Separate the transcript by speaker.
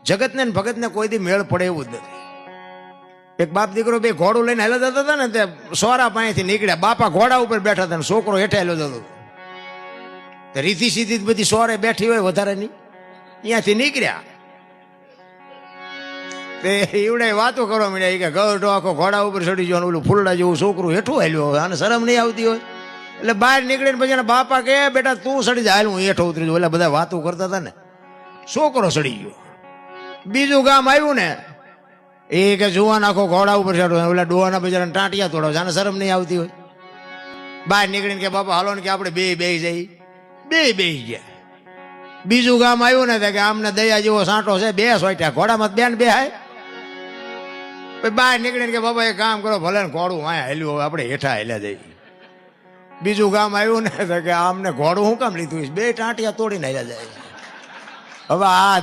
Speaker 1: જગતને ને ભગતને કોઈ દી મેળ પડે એવું જ નથી. એક બાપ દીકરો બે ઘોડું લઈને હેલા જતા હતા ને, તે સોરા પાસેથી નીકળ્યા. બાપા ઘોડા ઉપર બેઠા હતા ને છોકરો હેઠે હેલો જતો હતો. રીતિ સીધી બધી સોરે બેઠી હોય વધારે ની, અહીંયાથી નીકળ્યા. તે એવડે વાતો કરવા માંડ્યા કે ગઢો આખો ઘોડા ઉપર ચડી ગયો, ઓલું ફૂલડા જેવું છોકરું હેઠું હાલ્યો હોય, આને શરમ નહીં આવતી હોય. એટલે બહાર નીકળીને પછી એના બાપા કે બેટા તું સડી જાય, હું હેઠો ઉતરી જાઉં. એટલે બધા વાતો કરતા હતા ને, છોકરો સડી ગયો. બીજું ગામ આવ્યું ને, એ કે જુવાન આખો ઘોડા ઉપર ચડો, ઓલા ડોહાના બજારના ટાંટિયા તોડાવ, આને શરમ નહીં આવતી હોય. બહાર નીકળીને કે બાપા હાલો ને કે આપણે બે જઈ, બે ગયા. બીજું ગામ આવ્યું ને કે આમને દયા જેવો સાંટો છે, બે સોટ્યા ઘોડામાં બેન બે હાય. બહાર નીકળીને કે બાબા એક કામ કરો, ભલે ને ઘોડું વાય હેલ્યું, હવે આપણે હેઠા હેલ્યા જઈએ. બીજું ગામ આવ્યું ને કે આમને ઘોડું શું કામ લીધું, બે ટાંટિયા તોડીને હેલ્યા જાય. હવે આ